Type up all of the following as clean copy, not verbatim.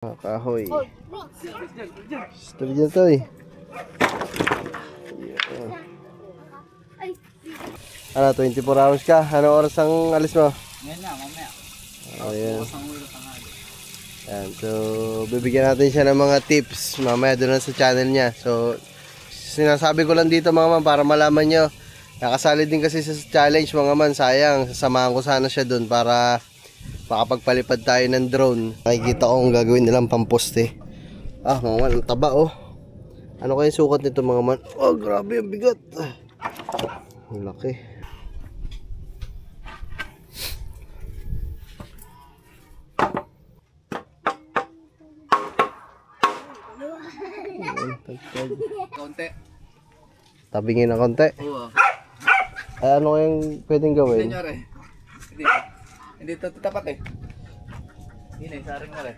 Kahoy. Stop dyan to eh. Ano, 24 hours ka? Anong oras ang alis mo? Ngayon na, mamaya. Ayan. Ayan. So, bibigyan natin siya ng mga tips mamaya doon sa channel niya. So, sinasabi ko lang dito mga man para malaman nyo. Nakasali din kasi sa challenge mga man. Sayang, sasamahan ko sana siya doon para makapagpalipad tayo ng drone. Nakikita ko kung gagawin nilang pamposte. Ah mga man, ang taba oh. Ano kaya sukat nito mga man? Oh grabe, ang bigat. Ang laki. Konti. Tabingin na konti. Oo. Ay ano kayang pwedeng gawin? Hindi ito tapat eh. Yun eh, saring nga rin.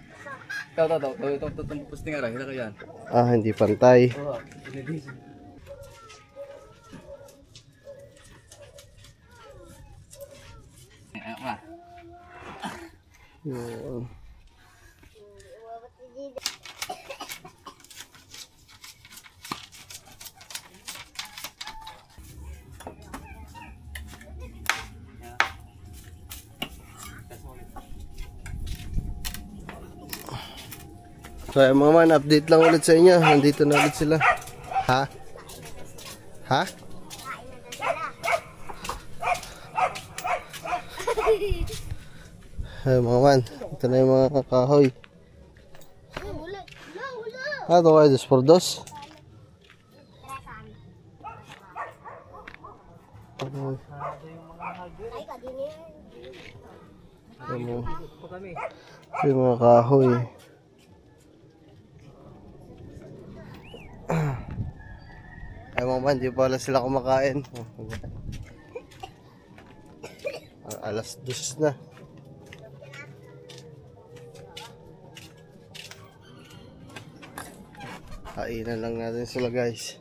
Ito posting nga rin. Hila ka yan. Ah, hindi pantay. Oo. Yun. So mga man, update lang ulit sa inyo. Nandito na ulit sila. Ha? Ha? Ay mga man, ito na yung mga kahoy. Ah, ito kayo, dos por dos. Ito yung mga kahoy. Ay mga man, di pala sila kumakain. Alas 2 na. Kainan lang natin sila guys.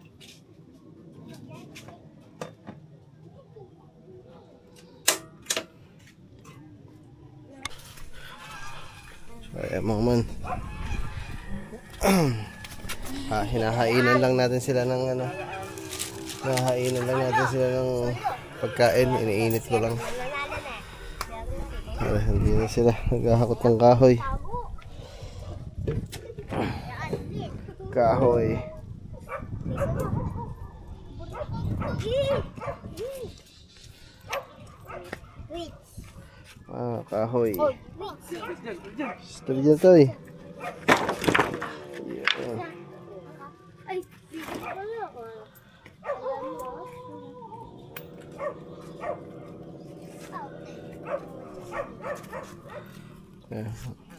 So ayan mga man. Hinahainan lang natin sila ng ano. Hinahainan lang natin sila ng pagkain. Iniinit ko lang. Ay, hindi na sila naghahakot ng kahoy. Kahoy. Ah, kahoy. Stop dyan to eh.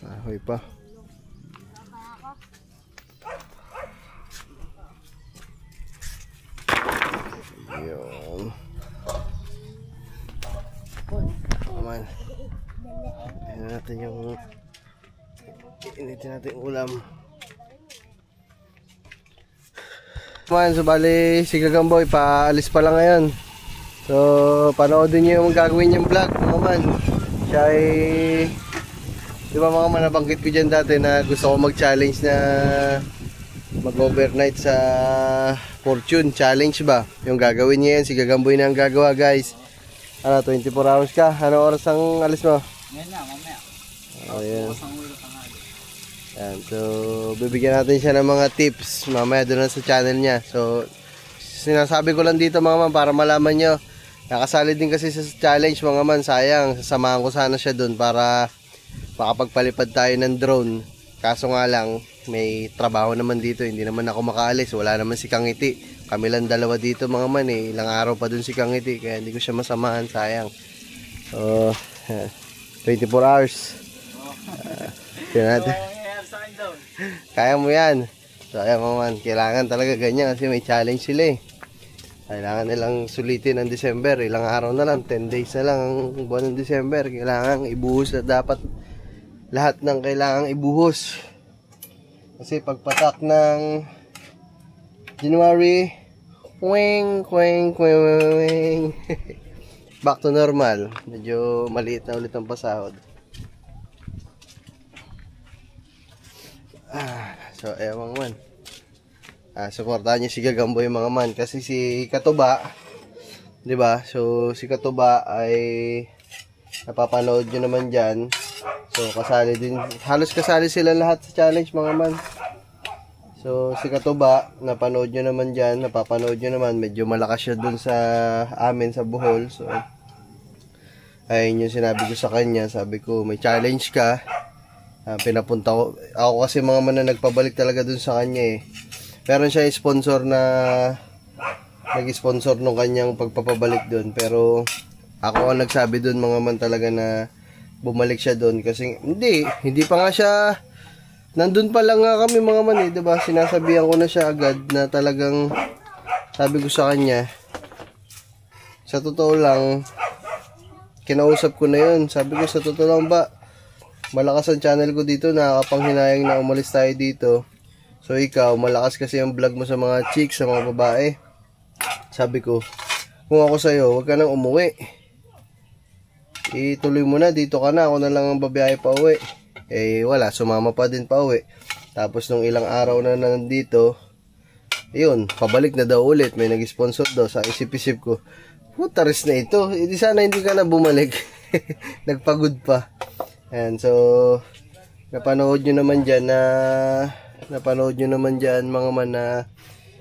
Kahoy pa. Yun. Aman. Ayan natin yung initin natin yung ulam. Man, so bali si Gagamboy paalis pa lang ngayon. So panoodin niyo yung gagawin niyang vlog mga man. Siya ay di ba mga man, nabanggit ko dyan dati na gusto ko mag-challenge na mag-overnight sa Fortune Challenge ba. Yung gagawin niya yan, si Gagamboy na ang gagawa guys. Ano, 24 hours ka? Ano oras ang alis mo? Ngayon na, mamaya. Ayan. Ayan, so bibigyan natin siya ng mga tips mamaya doon sa channel niya. So sinasabi ko lang dito mga man para malaman nyo. Nakasali din kasi sa challenge mga man. Sayang, sasamahan ko sana siya doon para makapagpalipad tayo ng drone. Kaso nga lang, may trabaho naman dito. Hindi naman ako makaalis. Wala naman si Kangiti. Kami lang dalawa dito mga man eh. Ilang araw pa dun si Kangiti. Kaya hindi ko siya masamahan. Sayang. So, 24 hours. Natin. Kaya mo yan. So, ayan mga man. Kailangan talaga ganyan kasi may challenge sila eh. Kailangan nilang sulitin ang December. Ilang araw na lang. 10 days na lang ang buwan ng December. Kailangan ibuhos na dapat lahat ng kailangang ibuhos. Kasi pagpatak ng January, wing. Back to normal. Medyo maliit na ulit ang pasahod. So ayan mga man. Suportahan niyo si Gagamboy mga man kasi si Katuba, 'di ba? So si Katuba ay napapanood niyo naman diyan. So kasali din, halos kasali sila lahat sa challenge mga man. So si Katuba, napanood niyo naman diyan, napapanood niyo naman, medyo malakas siya dun sa amin sa Bohol. So ayun yung sinabi ko sa kanya, sabi ko may challenge ka. Pinapunta ko, ako kasi mga man na nagpabalik talaga dun sa kanya eh. Meron siya sponsor na nag-sponsor nung kanyang pagpapabalik dun, pero ako ang nagsabi dun mga man talaga na bumalik siya dun kasi hindi pa nga siya, nandun pa lang nga kami mga man eh, diba? Sinasabihan ko na siya agad na talagang sabi ko sa kanya, sa totoo lang, kinausap ko na yun, sabi ko sa totoo lang ba, malakas ang channel ko dito, nakakapanghinayang na umalis tayo dito. So ikaw, malakas kasi ang vlog mo sa mga chicks, sa mga babae. Sabi ko, kung ako sa'yo, huwag ka nang umuwi. Ituloy mo na, dito ka na, ako na lang ang babiyahe pa uwi. Eh wala, sumama pa din pa uwi. Tapos nung ilang araw na nandito, yun, pabalik na daw ulit, may nag-sponsor daw. Sa isip-isip ko, puta res na ito, hindi sana hindi ka na bumalik. Nagpagod pa. And so napanood nyo naman dyan mga man na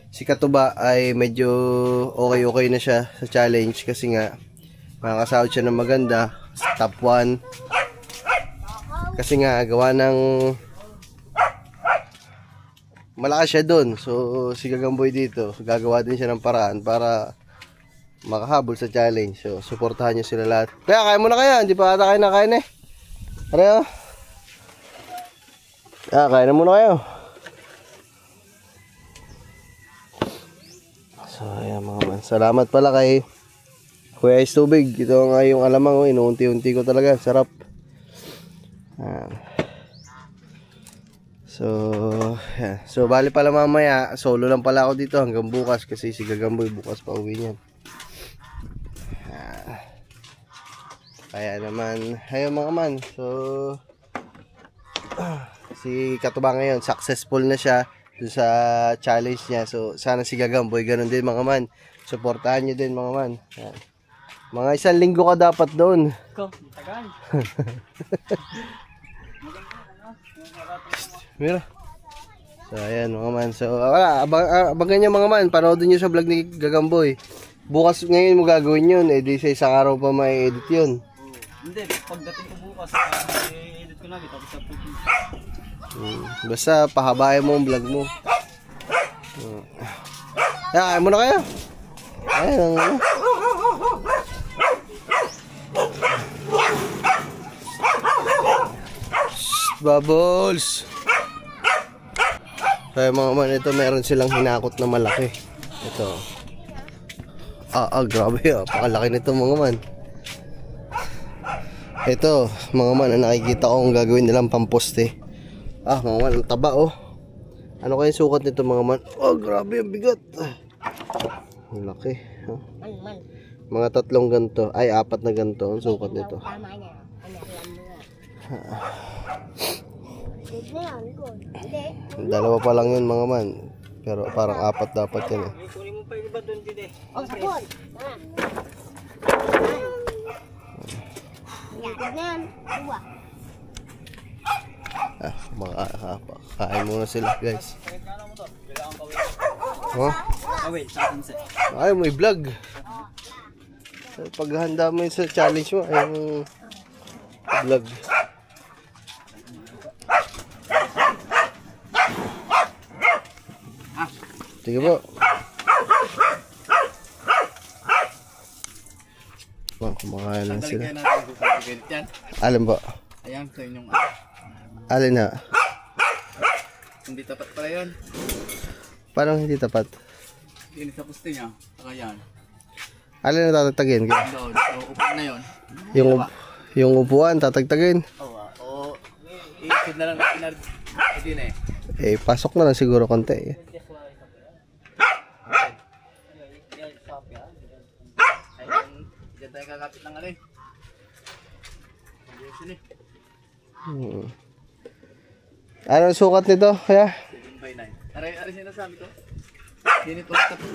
si Katuba ay medyo okay na siya sa challenge kasi nga makakasahod siya ng maganda, top 1 kasi nga gawa ng malakas siya dun. So si Gagamboy dito gagawa din siya ng paraan para makahabol sa challenge. So suportahan nyo sila lahat. Kaya kain mo na kayo, hindi pa ata kayo nakain eh. Pareho. Kain na muna kayo. So ayan mga man, salamat pala kay Kuya Ice Tubig. Ito nga yung alamang, inuunti-unti ko talaga, sarap. So bali pala mamaya, solo lang pala ako dito hanggang bukas kasi si Gagamboy bukas pa uwi niyan. Kaya naman, ayun mga man. So si Katuba ngayon, successful na siya dun sa challenge niya. So sana si Gagamboy ganun din mga man. Suportahan niyo din mga man. Ayan. Mga 1 linggo ka dapat doon. Tagal. Mira. So ayan mga man. So wala, abangan niyo mga man. Panoodin niyo sa vlog ni Gagamboy. Bukas ngayon mo gagawin yun. Eh di sa isang araw pa may edit yun. Hindi, pagdating ko bukas, i-edit ko lagi tapos upload ko. Basta pahabain mo ang vlog mo. Kain muna kayo. Ayan ang Bubbles. Kaya mga man, ito meron silang hinakot na malaki. Ito. Grabe pakalaki nito mga man. Ito, mga man, ang nakikita ko kung gagawin nilang pamposte. Mga man, ang taba Ano kaya sukat nito mga man? Grabe ang bigat. Ang laki. Mga 3 ganito. Ay, 4 na ganito ang sukat nito. Dalawa pa lang yun mga man. Pero parang 4 dapat yan eh. Kunin mo pa yung iba doon din eh. Sapon. Kain muna sila guys. Wait, sa atin Ay, may vlog. Paghahanda mo yun sa challenge mo, ay yung vlog. Sige po. Kumakain lang sila. Alin po? Ayan, sa inyong Alin na? hindi tapat pala yun. Parang hindi tapat. Hindi sa puste niya. Saka yan. Alin na tatagtagin? Doon. So, upuan na yun. Yung upuan, tatagtagin? Oo. I-feed na lang natin hindi na eh. Pasok na lang siguro konti eh. Diyan tayo kakapit ng ano eh. Anong sukat nito? Kaya? 7x9. Aray sinasabi ko. Hindi po tapos.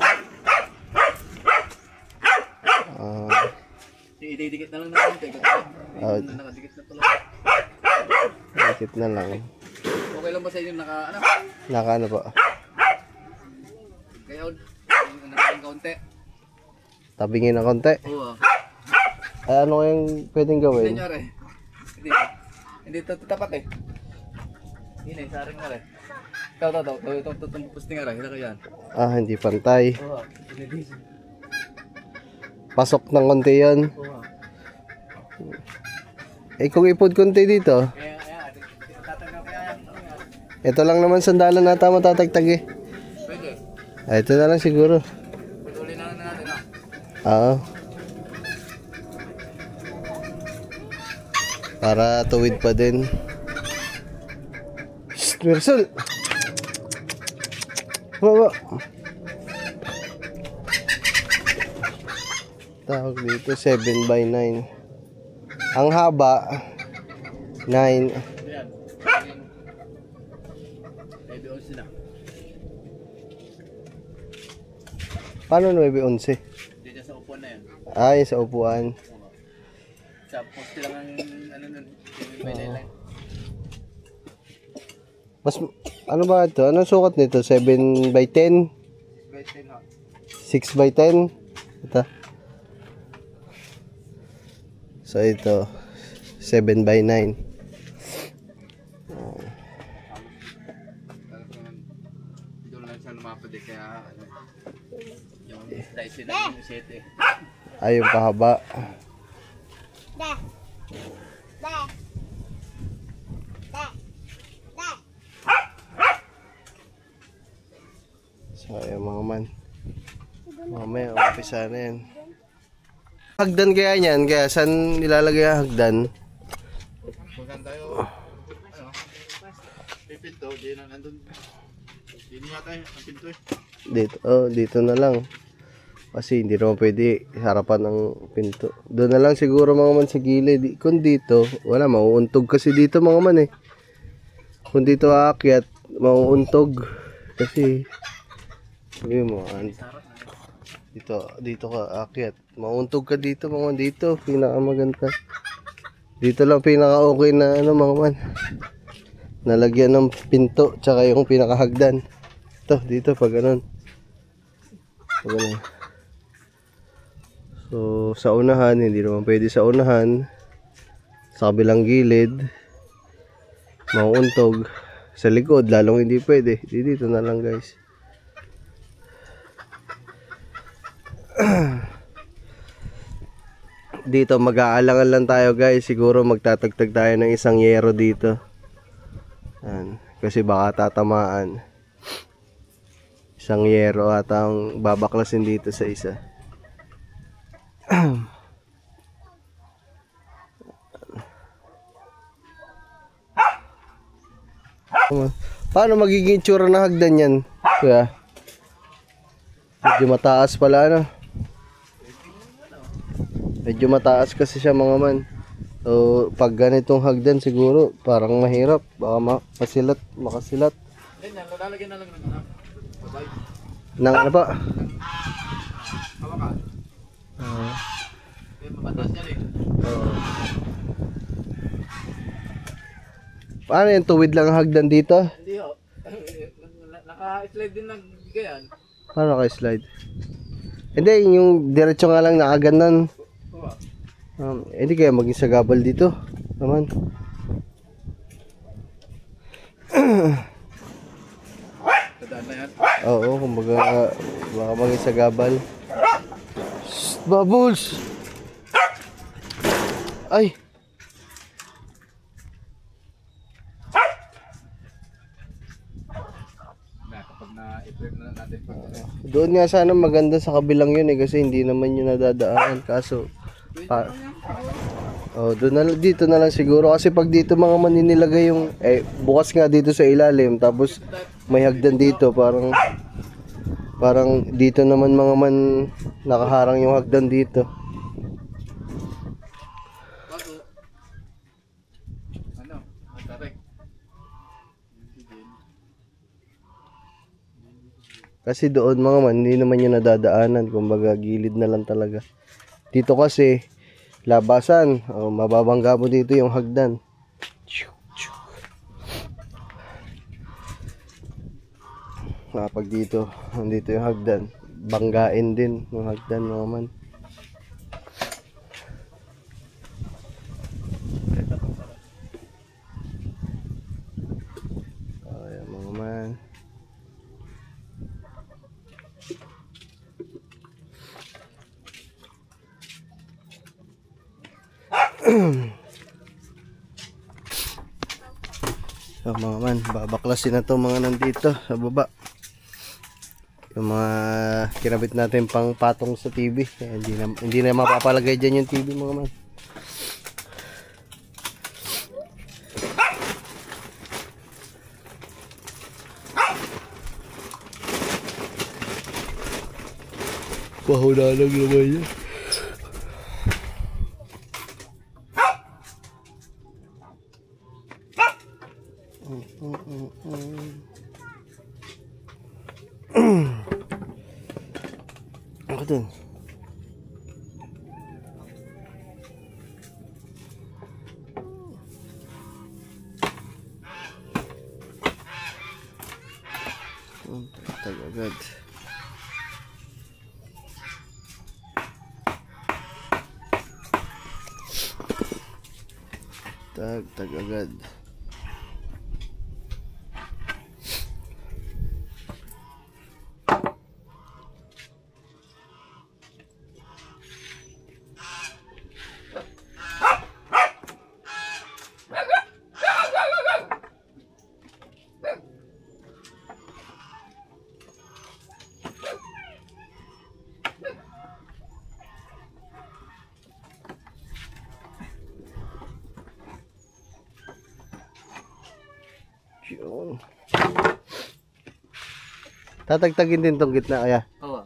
Ididikit na lang ng konti. Nakadikit na pala. Dikit na lang. Okay lang ba sa inyo ano? Naka ano po? Kaya nakain konti. Tabingin ng konti. Oo. Ay, ano kayang pwedeng gawin? Kunyari. Hindi tapat eh. Yun eh, saring na rin. Itong posting nga rin. Hila ka yan. Ah, hindi pantay. Oo. Pasok ng konti yun. Oo. Eh, kung ipod konti dito. Kaya, tatanggal kaya yan. Ito lang naman sandalan nata matatagtag eh. Pwede. Ah, ito na lang siguro. Patuloy na lang natin ah. Oo. Para tuwid pa din. Shhh, Mersel! Baba! Tawag dito 7x9. Ang haba 9. Ayan. Maybe 11 na. Paano 9-11? Diyan sa upuan na yan. Ay, sa upuan. Sa poste lang ang ano nun. May line. Mas ano ba ito? Anong sukat nito? 7x10? 10 ha. 6x10? Ito. So ito 7x9. Dito lang siya lumapad eh. Kaya yung slice na yung 7 eh. Ay, yung pahaba. So ayun mga man. Mamaya umpisa na yan. Hagdan kaya niyan? Kaya saan nilalagay ang hagdan? Kung tayo, ano, pipinto, di na nandun. Di niya tayo, ang pinto eh. Dito, dito na lang. Kasi hindi naman pwede harapan ng pinto. Doon na lang siguro mga man sa gilid. Kung dito, wala, mauuntog kasi dito mga man eh. Kung dito aakyat, mauuntog. Kasi, sabi mo, dito ka aakyat. Mauuntog ka dito mga man. Dito, pinakamaganda. Dito lang pinaka okay na ano mga man. Nalagyan ng pinto, tsaka yung pinakahagdan. Ito, dito pag ganun. Pag ganun. So, sa unahan, hindi naman pwede sa unahan. Sa kabilang gilid, mauuntog. Sa likod, lalong hindi pwede. Dito na lang guys. Dito, mag-aalangan lang tayo guys. Siguro magtatagtag tayo ng isang yero dito. Yan. Kasi baka tatamaan. Isang yero at ang babaklasin dito sa isa. Paano magiging tsura na hagdan yan? Kuya? Medyo mataas pala ano? Medyo mataas kasi siya mga man. So pag ganitong hagdan siguro parang mahirap. Baka makasilat. Ganyan, lalagyan na lang ng ano. Babay. Nang ano pa? Hawakan. Mataas yan eh. Paano yung tuwid lang ang hagdan dito? Hindi ho. Naka-slide din ng gayan. Paano naka-slide? Hindi, yung diretso nga lang nakaganan. Hindi kaya maging sagabal dito naman. Tadaan na yan. Oo, kumbaga baka maging sagabal. Shhh, bubbles! Ay! Kapag na-equip na natin Doon nga sana maganda sa kabilang yun eh kasi hindi naman yun nadadaanan kaso dito na lang siguro kasi pag dito mga maninilagay yung bukas nga dito sa ilalim tapos may hagdan dito parang dito naman mga man nakaharang yung hagdan dito. Ano? Tarik. Kasi doon mga man, hindi naman yung nadadaanan. Kumbaga, gilid na lang talaga. Dito kasi, labasan. Mababangga mo dito yung hagdan. Pag dito, nandito yung hagdan. Banggain din yung hagdan mga man. Ayan mga man. So mga man, babaklasin na to mga nandito sa baba. Yung mga kinabit natin pang patong sa TV. Kaya hindi na mapapalagay dyan yung TV mga man. Pahunalang naman yan. Ako dun. Tag agad. Tag agad. Yun. Tatagtagin din tong gitna kaya. Oo.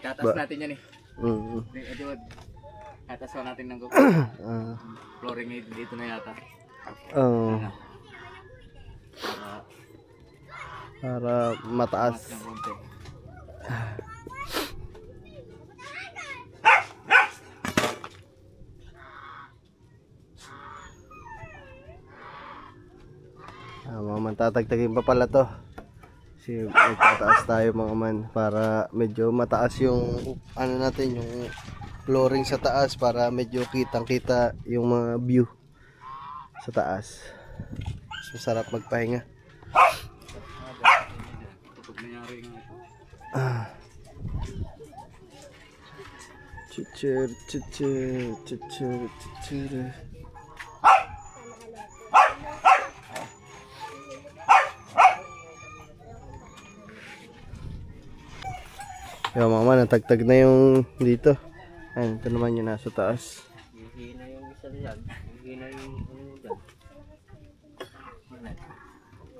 Itataas natin yan eh. Mm. Edward. Itataas natin ng flooring dito na yata. Oh. Para Para mataas. mas ng konti. Mga man, tatagtagin pa pala to. Kasi magtataas tayo mga man para medyo mataas yung ano natin, yung flooring sa taas para medyo kitang-kita yung mga view sa taas. Mas masarap magpahinga. Kapag nangyari nga ito. Chichir, chichir, chichir, chichir. Yung mga man, natagtag na yung dito. Ayun, ito naman yung nasa taas. Hihina yung isa dyan. Hihina yung ano dyan.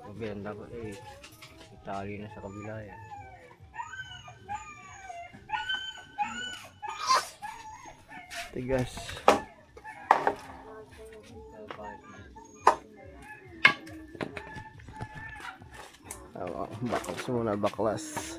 Maganda ko eh. Itali na sa kabila yan. Tigas. Baklas muna, baklas.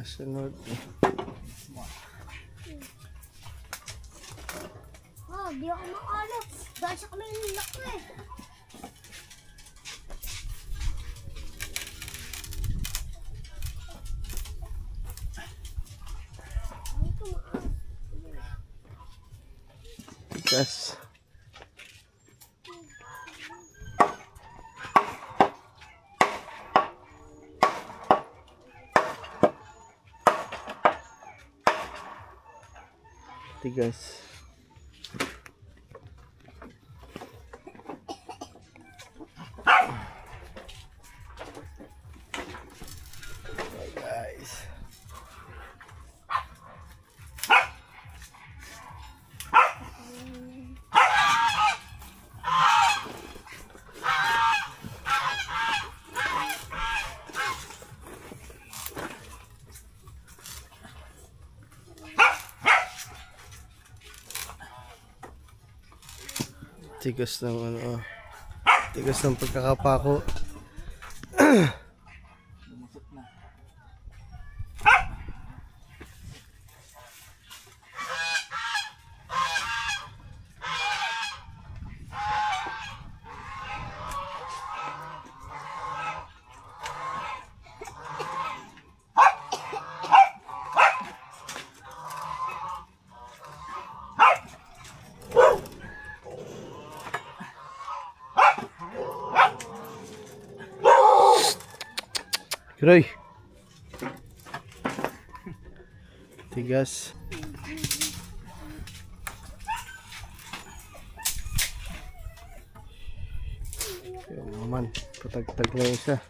Sunod. Di ako makalo. Dahil sa kamay nilak ko eh. Tigas. Tigas. Guys. Tigas ng ano, tigas ng pagkakapako. Lumusot na. Kiray. Tigas. Yung naman, patagtag na yung isa.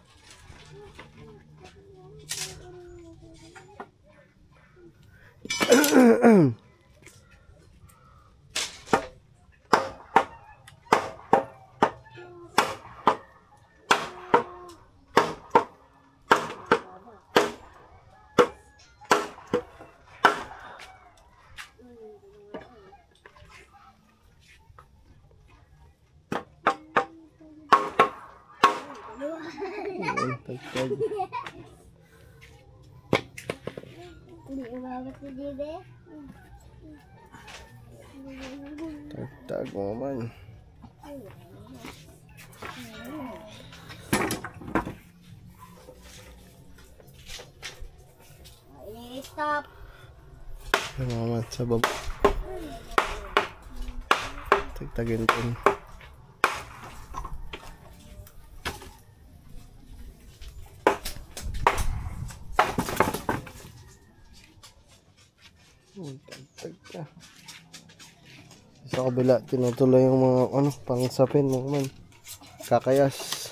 Ayan, tagtag. Hindi umabot si Jibe. Tagtag mo naman. Stop. Ano naman sa baba. Tagtagin din. Tagtag ka. Sa kabila, tinutuloy yung mga ano, pangsapin mo man. Kakayas.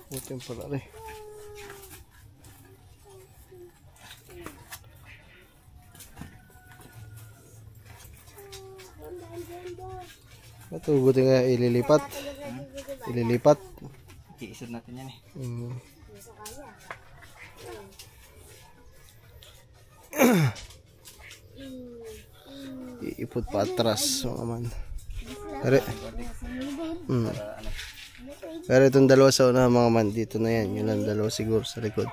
Buti yung pala rin. Ito, buti nga ililipat. Ililipat. Iisod natin yan eh. Iipot pa atras mga man. Pero, pero itong dalawa sa una mga man, dito na yan. Yun ang dalawa siguro sa likod.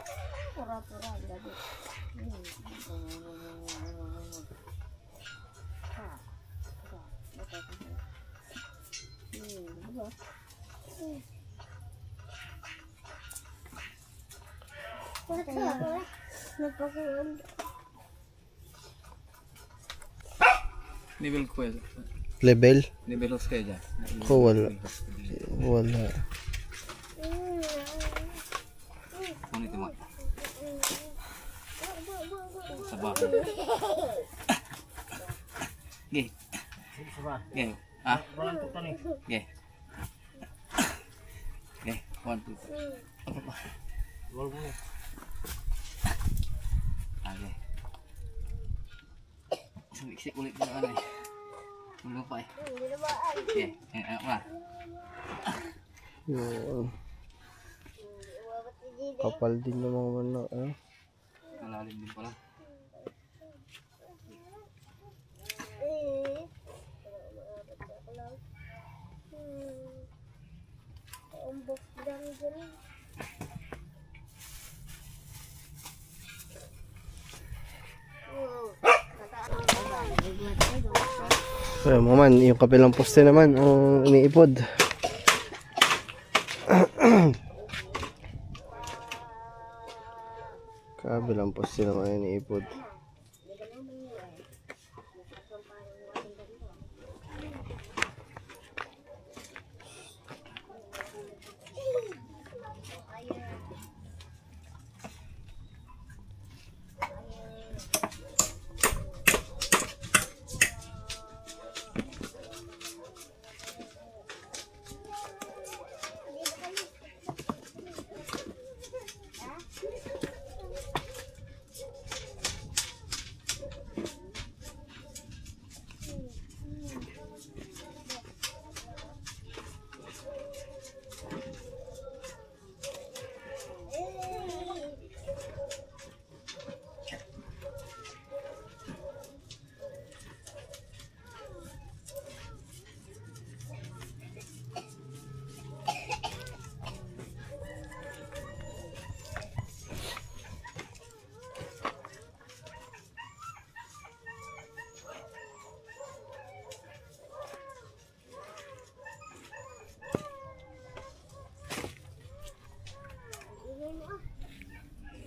Level ko eh. Level? Level host kayo dyan. Ko wala. Wala. Ano ito mo? Sa bahay. Gay. Gay. Ah? Gay. Gay. 1, 2, 3. Apa pa? Okay. Sumiksik ulit ng ano eh. Tulong pa eh. Okay. Wala. Yun. Kapal din yung mga manok. Malalim din pala. So, maman, yung kapilang poste naman ang iniipod. Kabilang poste naman ang iniipod.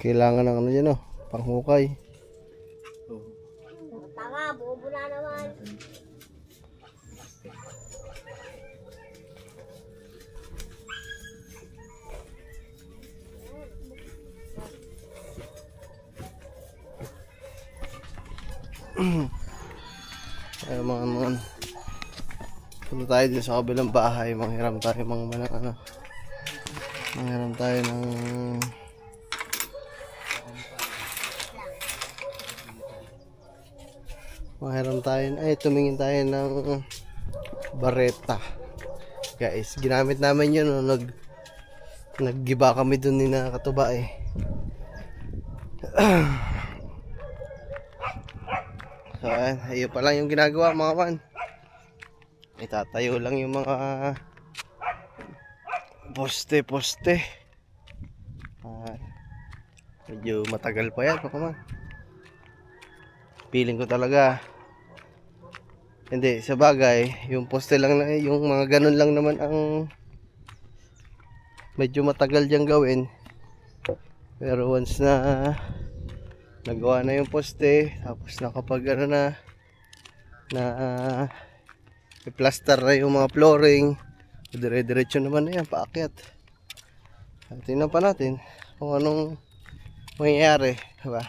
Kailangan ng ano dyan, oh, panghukay. Tanga, bobo na naman. Ay, mga punta tayo din sa kabilang bahay. Manghiram tayo mga ano. Manghiram tayo ng tumingin tayo ng bareta. Guys, ginamit namin yun, no? Naggiba kami dun ni na Katuba eh. So, ayun pa lang yung ginagawa mga man. Itatayo lang yung mga poste. Medyo matagal pa yan mga man. Feeling ko talaga. Hindi, sa bagay, yung poste lang na, yung mga ganun lang naman ang medyo matagal diyang gawin. Pero once na nagawa na yung poste, tapos nakapag ano na i-plaster na yung mga flooring, dire-diretso naman na yan, paakyat. Tingnan pa natin kung anong mangyayari, diba?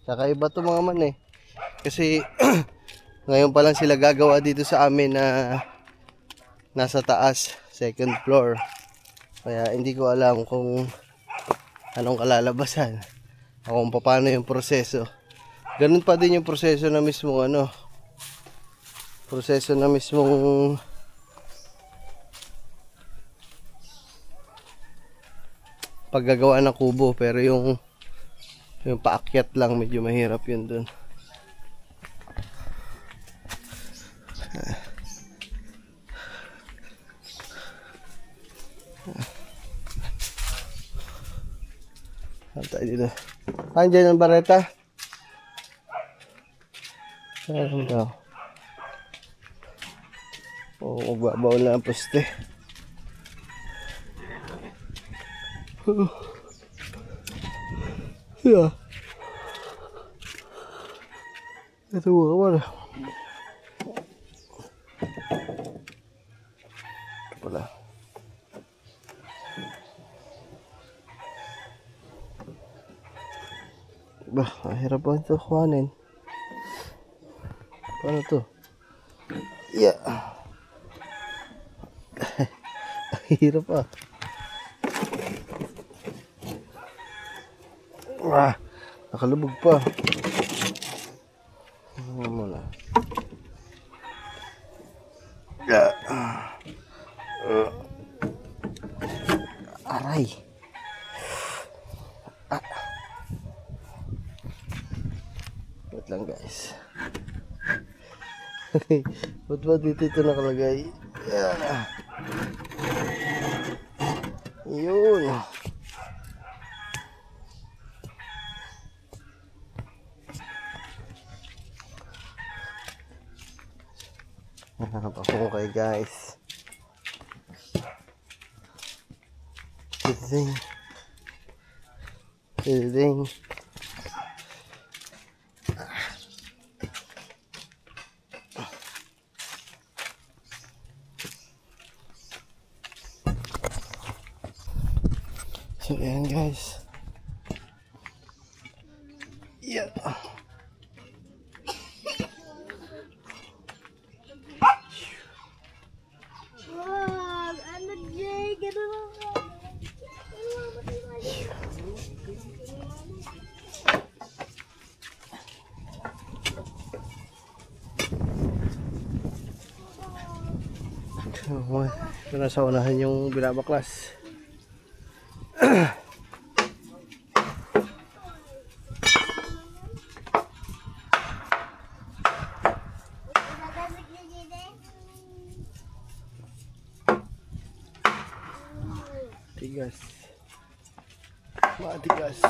Saka iba to mga man eh, kasi ngayon pa lang sila gagawa dito sa amin na nasa taas, second floor. Kaya hindi ko alam kung anong kalalabasan o kung paano yung proseso. Ganun pa din yung proseso na mismong ano, proseso na mismong paggagawa ng kubo, pero yung paakyat lang medyo mahirap yun dun. Tayo dito. Andiyan ang bareta. Saan daw? Oo, magbabaw na ang poste. Yeah. Ito mga wala. Wala. Bah, mahirap ba ito kuhanin? Paano to? Yeah. Hirap ah. Nakalubog pa. Muna. Aray. Wait lang guys. Ba't ba dito ito nakalagay? Yun. Napakungkay guys. Sitting. So ayan guys. Yeah. Wag, ano Jay, gano'n ako. Ito na sa unahan yung binabaklas. Tigas. Matigas.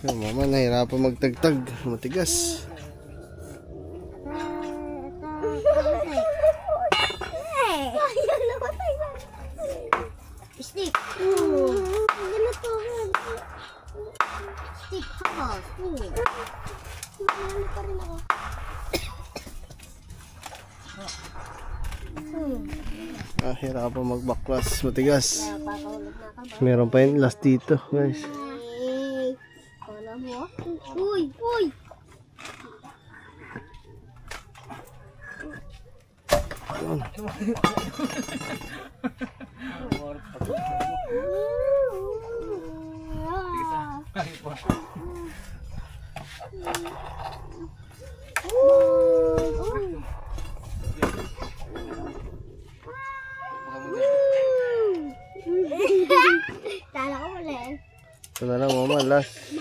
Yung mama, nahirapan magtagtag. Matigas. Stick. Ganito. Stick. Hakas. Ano pa rin ako. Hirapan magbaklas. Matigas. Papahulog na ka ba? Meron pa yung last dito, guys. Hey. Kala mo? Uy! Uy! Tala ko ulit. Ito na lang, mama. Last.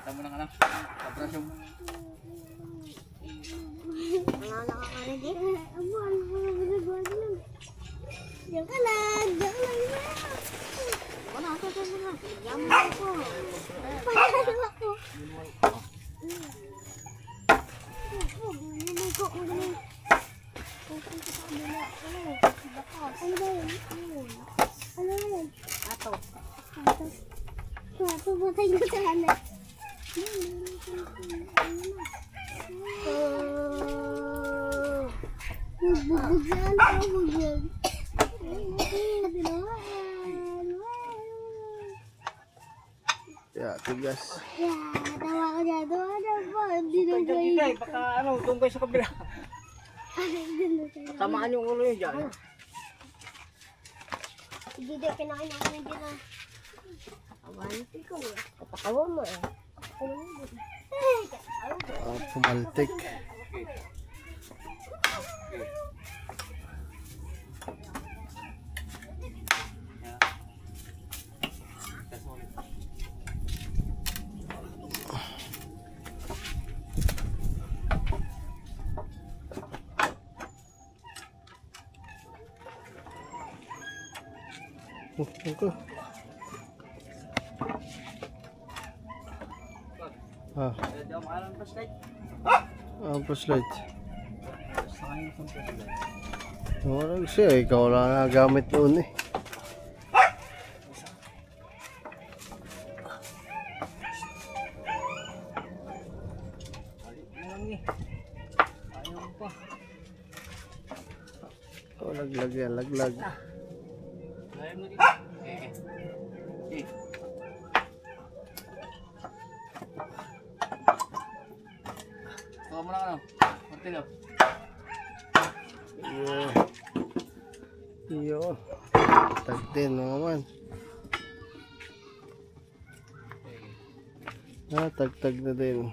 Tama na ka na. Kaprasyon. Wala nakaka-ready. Diyan ka lang. Diyan ka lang. Wala ka ka na. Yaman ako. Panalo ako. Liligo ko na. Pupunta sa kabila. Ano ba yun? Ano yun? Ato. Ato ba tayo sa hanap? Bugbog yan. Bugbog. Yeah, tigas. Tawa ka dyan. Tawa ka dyan. Hindi na gawin. Baka ano, tungkay sa kabila. Tamaan yung ulo yun dyan. Hindi na kinain ako hindi na. Awanti ko eh. Kapakawa mo eh. Pumaltik. Okay. Ah, Hindi ako makalang flashlight. flashlight. Sa kanya yung flashlight. Wala siya, ikaw lang nagamit noon eh. Alit mo lang eh. Ayaw mo pa. Oh, laglag yan, laglag. Ayaw mo dito. Eh. Tawa mo lang ano. Martino. Yeah. Iyo. Tag din naman. Tagtag na din.